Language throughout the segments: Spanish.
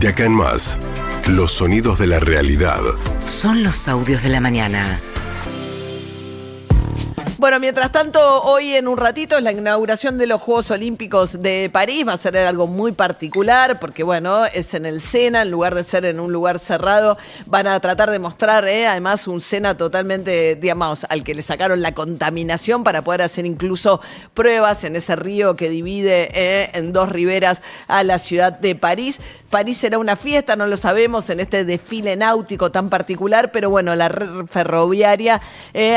De acá en más, los sonidos de la realidad. Son los audios de la mañana. Bueno, mientras tanto, hoy en un ratito es la inauguración de los Juegos Olímpicos de París. Va a ser algo muy particular porque, bueno, es en el Sena, en lugar de ser en un lugar cerrado. Van a tratar de mostrar, además, un Sena totalmente, digamos, al que le sacaron la contaminación para poder hacer incluso pruebas en ese río que divide en dos riberas a la ciudad de París. París será una fiesta, no lo sabemos, en este desfile náutico tan particular, pero bueno, la red ferroviaria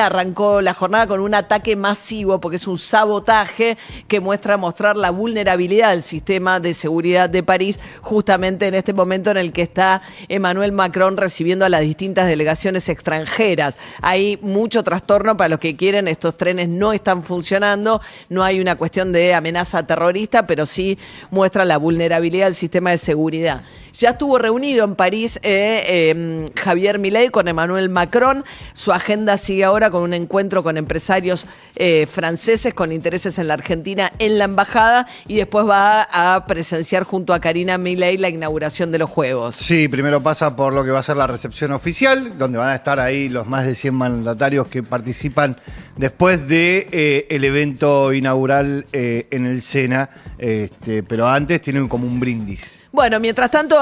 arrancó la jornada con un ataque masivo, porque es un sabotaje que mostrar la vulnerabilidad del sistema de seguridad de París, justamente en este momento en el que está Emmanuel Macron recibiendo a las distintas delegaciones extranjeras. Hay mucho trastorno para los que quieren, estos trenes no están funcionando, no hay una cuestión de amenaza terrorista, pero sí muestra la vulnerabilidad del sistema de seguridad. Ya estuvo reunido en París Javier Milei con Emmanuel Macron. Su agenda sigue ahora con un encuentro con empresarios franceses con intereses en la Argentina en la embajada y después va a presenciar junto a Karina Milei la inauguración de los Juegos. Sí, primero pasa por lo que va a ser la recepción oficial, donde van a estar ahí los más de 100 mandatarios que participan después de el evento inaugural en el Sena, pero antes tienen como un brindis. Bueno, mientras tanto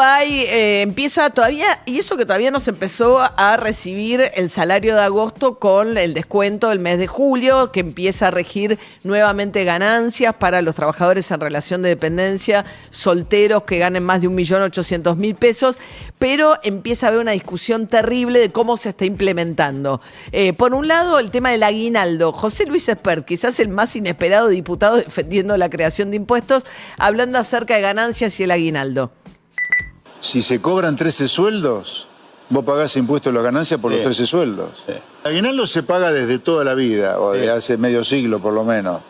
empieza todavía, y eso que todavía no se empezó a recibir el salario de agosto con el descuento del mes de julio, que empieza a regir nuevamente ganancias para los trabajadores en relación de dependencia, solteros que ganen más de 1.800.000 pesos, pero empieza a haber una discusión terrible de cómo se está implementando. Por un lado, el tema del aguinaldo. José Luis Espert, quizás el más inesperado diputado defendiendo la creación de impuestos, hablando acerca de ganancias y el aguinaldo. Si se cobran 13 sueldos, vos pagás impuestos a las ganancias por los 13 sueldos. Sí. El aguinaldo se paga desde toda la vida, o de hace medio siglo por lo menos.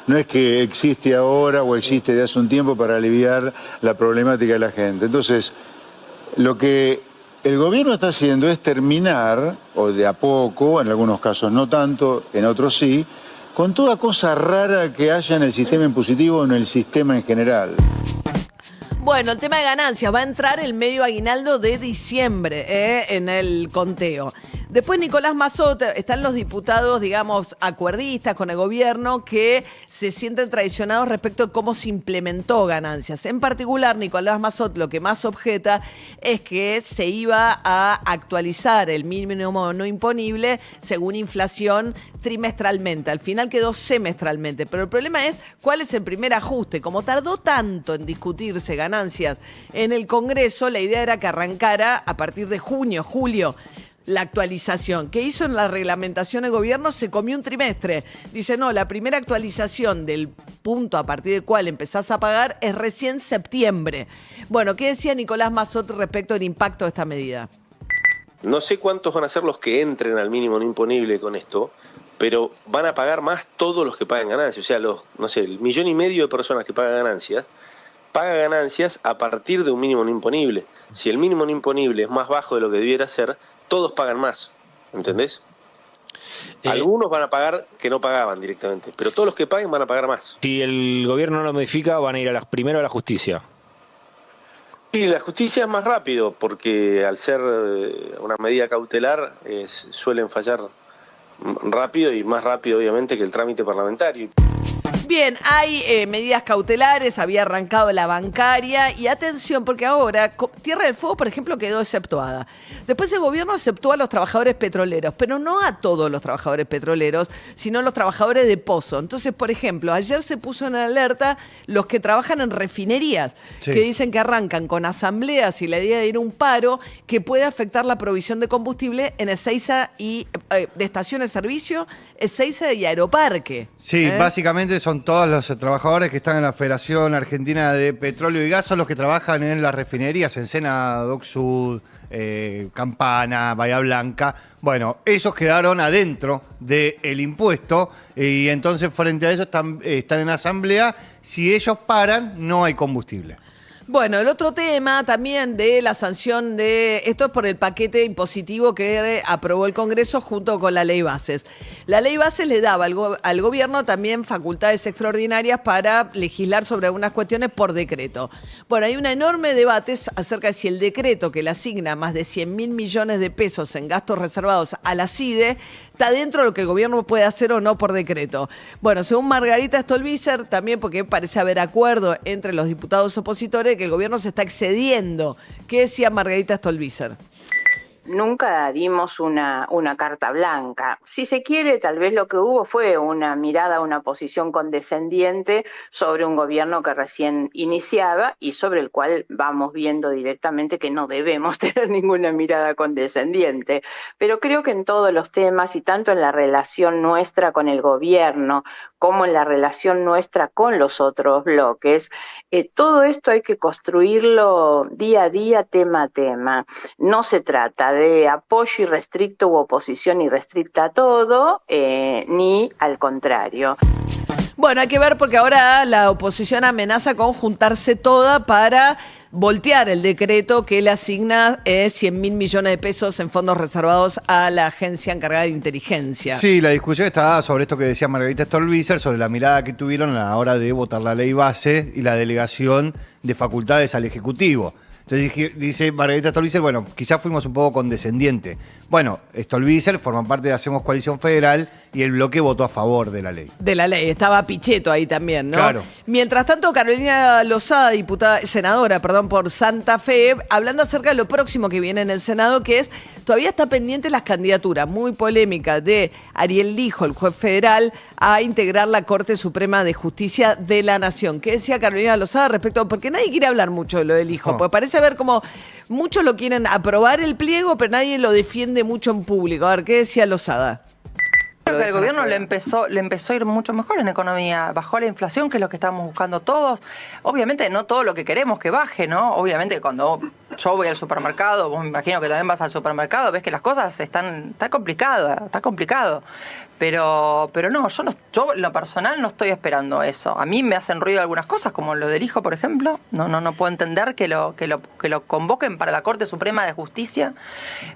No es que existe ahora o existe de hace un tiempo para aliviar la problemática de la gente. Entonces, lo que el gobierno está haciendo es terminar, o de a poco, en algunos casos no tanto, en otros sí, con toda cosa rara que haya en el sistema impositivo o en el sistema en general. Bueno, el tema de ganancias, va a entrar el medio aguinaldo de diciembre en el conteo. Después Nicolás Mazzot, están los diputados, digamos, acuerdistas con el gobierno que se sienten traicionados respecto de cómo se implementó ganancias. En particular, Nicolás Mazzot lo que más objeta es que se iba a actualizar el mínimo no imponible según inflación trimestralmente. Al final quedó semestralmente. Pero el problema es cuál es el primer ajuste. Como tardó tanto en discutirse ganancias en el Congreso, la idea era que arrancara a partir de junio, julio. La actualización que hizo en la reglamentación el gobierno se comió un trimestre. Dice, no, la primera actualización del punto a partir del cual empezás a pagar es recién septiembre. Bueno, ¿qué decía Nicolás Mazzot respecto del impacto de esta medida? No sé cuántos van a ser los que entren al mínimo no imponible con esto, pero van a pagar más todos los que pagan ganancias. O sea, el 1,5 millones de personas que pagan ganancias a partir de un mínimo no imponible. Si el mínimo no imponible es más bajo de lo que debiera ser, todos pagan más, ¿entendés? Algunos van a pagar que no pagaban directamente, pero todos los que paguen van a pagar más. Si el gobierno no lo modifica, van a ir primero a la justicia. Y la justicia es más rápido, porque al ser una medida cautelar suelen fallar rápido y más rápido obviamente que el trámite parlamentario. Bien, hay medidas cautelares, había arrancado la bancaria y atención porque ahora Tierra del Fuego, por ejemplo, quedó exceptuada. Después el gobierno aceptó a los trabajadores petroleros, pero no a todos los trabajadores petroleros, sino a los trabajadores de pozo. Entonces, por ejemplo, ayer se puso en alerta los que trabajan en refinerías, que dicen que arrancan con asambleas y la idea de ir a un paro que puede afectar la provisión de combustible en Ezeiza y de estaciones de servicio, Ezeiza y Aeroparque. Sí, básicamente son todos los trabajadores que están en la Federación Argentina de Petróleo y Gas, son los que trabajan en las refinerías, en Sena, Dock Sud, Campana, Bahía Blanca. Bueno, ellos quedaron adentro del impuesto y entonces frente a eso están en asamblea. Si ellos paran, no hay combustible. Bueno, el otro tema también de la sanción de... Esto es por el paquete impositivo que aprobó el Congreso junto con la Ley Bases. La Ley Bases le daba al gobierno también facultades extraordinarias para legislar sobre algunas cuestiones por decreto. Bueno, hay un enorme debate acerca de si el decreto que le asigna más de 100.000 millones de pesos en gastos reservados a la CIDE está dentro de lo que el gobierno puede hacer o no por decreto. Bueno, según Margarita Stolbizer, también porque parece haber acuerdo entre los diputados opositores que el gobierno se está excediendo. ¿Qué decía Margarita Stolbizer? Nunca dimos una carta blanca. Si se quiere, tal vez lo que hubo fue una mirada, una posición condescendiente sobre un gobierno que recién iniciaba y sobre el cual vamos viendo directamente que no debemos tener ninguna mirada condescendiente. Pero creo que en todos los temas, y tanto en la relación nuestra con el gobierno como en la relación nuestra con los otros bloques, todo esto hay que construirlo día a día, tema a tema. No se trata de apoyo irrestricto u oposición irrestricta a todo, ni al contrario. Bueno, hay que ver porque ahora la oposición amenaza con juntarse toda para voltear el decreto que le asigna 100.000 millones de pesos en fondos reservados a la agencia encargada de inteligencia. Sí, la discusión está sobre esto que decía Margarita Stolbizer, sobre la mirada que tuvieron a la hora de votar la ley base y la delegación de facultades al Ejecutivo. Entonces dice Margarita Stolbizer, bueno, quizás fuimos un poco condescendientes. Bueno, Stolbizer forma parte de Hacemos Coalición Federal y el bloque votó a favor de la ley. De la ley, estaba Pichetto ahí también, ¿no? Claro. Mientras tanto, Carolina Lozada, senadora por Santa Fe, hablando acerca de lo próximo que viene en el Senado, que es, todavía está pendiente las candidaturas muy polémicas de Ariel Lijo, el juez federal, a integrar la Corte Suprema de Justicia de la Nación. ¿Qué decía Carolina Lozada respecto? Porque nadie quiere hablar mucho de lo del Lijo, porque parece haber como muchos lo quieren aprobar el pliego, pero nadie lo defiende mucho en público. A ver, ¿qué decía Lozada? Creo que al gobierno le empezó a ir mucho mejor en economía, bajó la inflación, que es lo que estamos buscando todos. Obviamente no todo lo que queremos que baje, ¿no? Obviamente cuando yo voy al supermercado, vos me imagino que también vas al supermercado, ves que las cosas está complicado. Pero no, yo en lo personal no estoy esperando eso. A mí me hacen ruido algunas cosas, como lo del hijo, por ejemplo. No puedo entender que lo convoquen para la Corte Suprema de Justicia,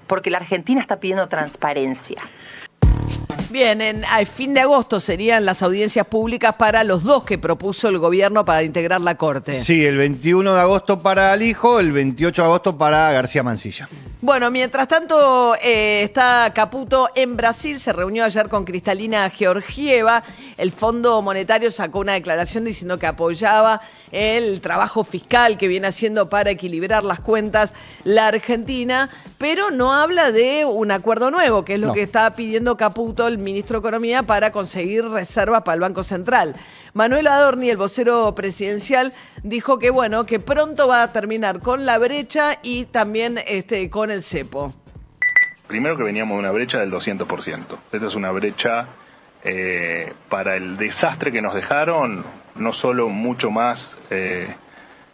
porque la Argentina está pidiendo transparencia. Bien, a fin de agosto serían las audiencias públicas para los dos que propuso el gobierno para integrar la Corte. Sí, el 21 de agosto para Lijo, el 28 de agosto para García Mansilla. Bueno, mientras tanto está Caputo en Brasil, se reunió ayer con Cristalina Georgieva. El Fondo Monetario sacó una declaración diciendo que apoyaba el trabajo fiscal que viene haciendo para equilibrar las cuentas la Argentina, pero no habla de un acuerdo nuevo, que es lo que está pidiendo Caputo, el ministro de Economía, para conseguir reservas para el Banco Central. Manuel Adorni, el vocero presidencial, dijo que bueno, que pronto va a terminar con la brecha y también con el cepo. Primero que veníamos de una brecha del 200%. Esta es una brecha para el desastre que nos dejaron, no solo mucho más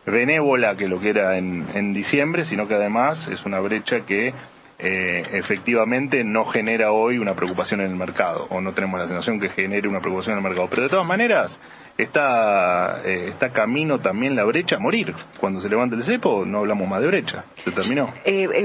benévola que lo que era en diciembre, sino que además es una brecha que efectivamente no genera hoy una preocupación en el mercado, o no tenemos la sensación que genere una preocupación en el mercado. Pero de todas maneras, está camino también la brecha a morir. Cuando se levante el cepo, no hablamos más de brecha. Se terminó.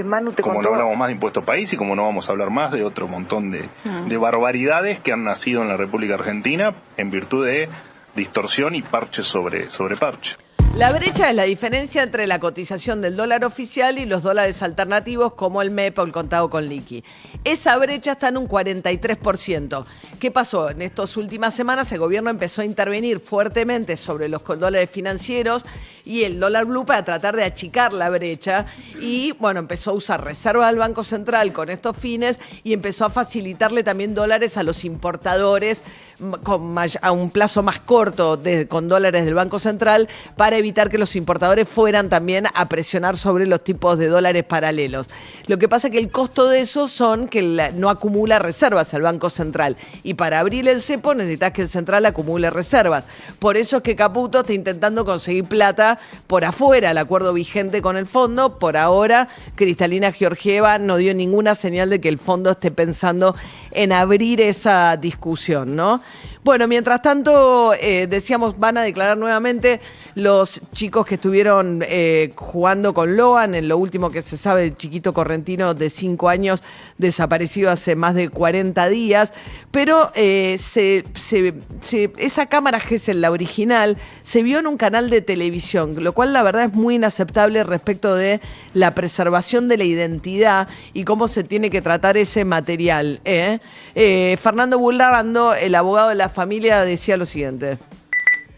Manu, como no hablamos más de impuestos país y como no vamos a hablar más de otro montón de barbaridades que han nacido en la República Argentina en virtud de distorsión y parche sobre parche. La brecha es la diferencia entre la cotización del dólar oficial y los dólares alternativos como el MEP o el contado con liqui. Esa brecha está en un 43%. ¿Qué pasó? En estas últimas semanas el gobierno empezó a intervenir fuertemente sobre los dólares financieros y el dólar blue para tratar de achicar la brecha y bueno, empezó a usar reservas del Banco Central con estos fines y empezó a facilitarle también dólares a los importadores a un plazo más corto con dólares del Banco Central para evitar que los importadores fueran también a presionar sobre los tipos de dólares paralelos. Lo que pasa es que el costo de eso son que no acumula reservas el Banco Central y para abrir el cepo necesitas que el Central acumule reservas. Por eso es que Caputo está intentando conseguir plata por afuera, el acuerdo vigente con el fondo. Por ahora, Cristalina Georgieva no dio ninguna señal de que el fondo esté pensando en abrir esa discusión, ¿no? Bueno, mientras tanto, decíamos, van a declarar nuevamente los chicos que estuvieron jugando con Loan. En lo último que se sabe, el chiquito correntino de 5 años desaparecido hace más de 40 días. Pero esa cámara Gesell, la original, se vio en un canal de televisión, lo cual la verdad es muy inaceptable respecto de la preservación de la identidad y cómo se tiene que tratar ese material. Fernando Burlando, el abogado de la familia, decía lo siguiente.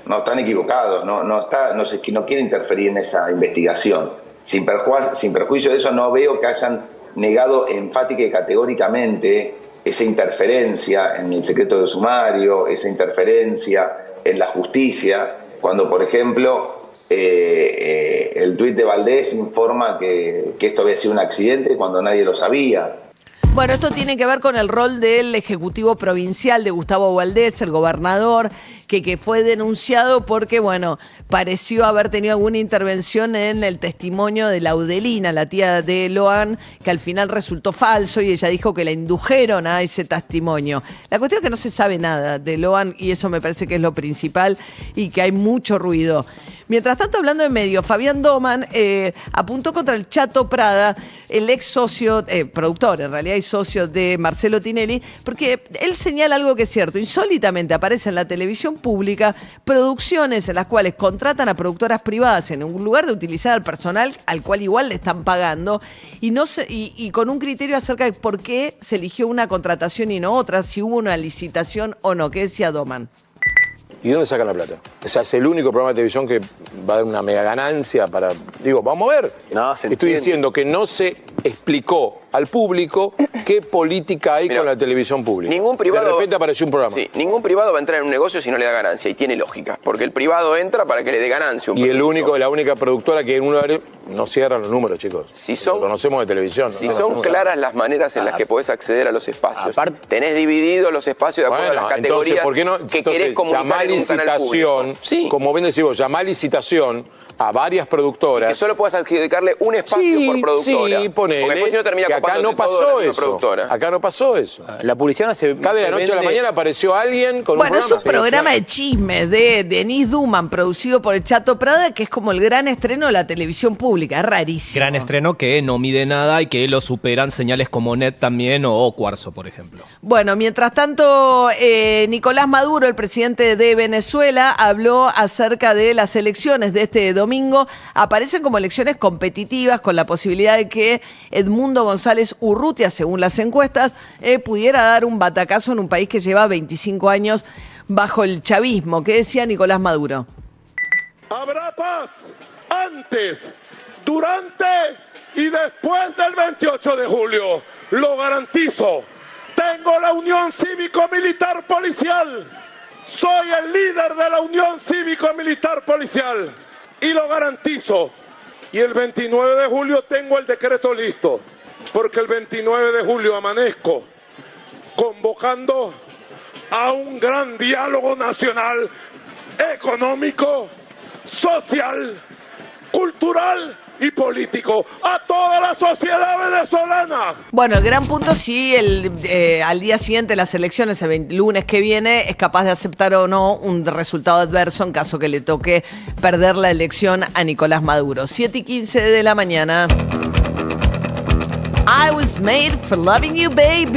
No, están equivocados, no quiere interferir en esa investigación. Sin perjuicio de eso, no veo que hayan negado enfática y categóricamente esa interferencia en el secreto de sumario, esa interferencia en la justicia, cuando, por ejemplo, el tuit de Valdés informa que esto había sido un accidente cuando nadie lo sabía. Bueno, esto tiene que ver con el rol del Ejecutivo Provincial de Gustavo Valdés, el gobernador, que fue denunciado porque, bueno, pareció haber tenido alguna intervención en el testimonio de Laudelina, la tía de Loan, que al final resultó falso y ella dijo que la indujeron a ese testimonio. La cuestión es que no se sabe nada de Loan y eso me parece que es lo principal y que hay mucho ruido. Mientras tanto, hablando de medios, Fabián Doman apuntó contra el Chato Prada, el ex socio, productor en realidad y socio de Marcelo Tinelli, porque él señala algo que es cierto. Insólitamente aparece en la televisión pública producciones en las cuales contratan a productoras privadas en un lugar de utilizar al personal al cual igual le están pagando y con un criterio acerca de por qué se eligió una contratación y no otra, si hubo una licitación o no. ¿Qué decía Doman? ¿Y dónde sacan la plata? O sea, es el único programa de televisión que va a dar una mega ganancia para... Digo, vamos a ver. No, se Estoy entiende. diciendo que no se explicó al público qué política hay con la televisión pública. Ningún privado, de repente apareció un programa. Sí, ningún privado va a entrar en un negocio si no le da ganancia, y tiene lógica, porque el privado entra para que le dé ganancia. Y la única productora que en un lugar no cierran los números, chicos. Lo conocemos de televisión. Si son claras las maneras en las que podés acceder a los espacios, tenés divididos los espacios de acuerdo a las categorías que querés comunicar en un canal público. Sí. Como bien decís vos, llamá licitación a varias productoras. Que solo puedas adjudicarle un espacio por productora. Sí, ponele, porque después si no termina que acá no pasó eso. Acá no pasó eso. La publicidad no se... Cada de la noche a la mañana apareció alguien con un programa. Bueno, es un programa de chismes de Denise Duman, producido por el Chato Prada, que es como el gran estreno de la televisión pública. Es rarísimo. Gran estreno que no mide nada y que lo superan señales como NET también o Cuarzo, por ejemplo. Bueno, mientras tanto, Nicolás Maduro, el presidente de Venezuela, habló acerca de las elecciones de este domingo. Aparecen como elecciones competitivas con la posibilidad de que Edmundo González Urrutia, según las encuestas, pudiera dar un batacazo en un país que lleva 25 años bajo el chavismo. ¿Qué decía Nicolás Maduro? Habrá paz antes, durante y después del 28 de julio. Lo garantizo. Tengo la Unión Cívico-Militar Policial. Soy el líder de la Unión Cívico-Militar Policial. Y lo garantizo. Y el 29 de julio tengo el decreto listo. Porque el 29 de julio amanezco convocando a un gran diálogo nacional, económico, social, cultural y político a toda la sociedad venezolana. Bueno, el gran punto si al día siguiente de las elecciones, el lunes que viene, es capaz de aceptar o no un resultado adverso en caso que le toque perder la elección a Nicolás Maduro. 7:15 de la mañana. I was made for loving you, baby.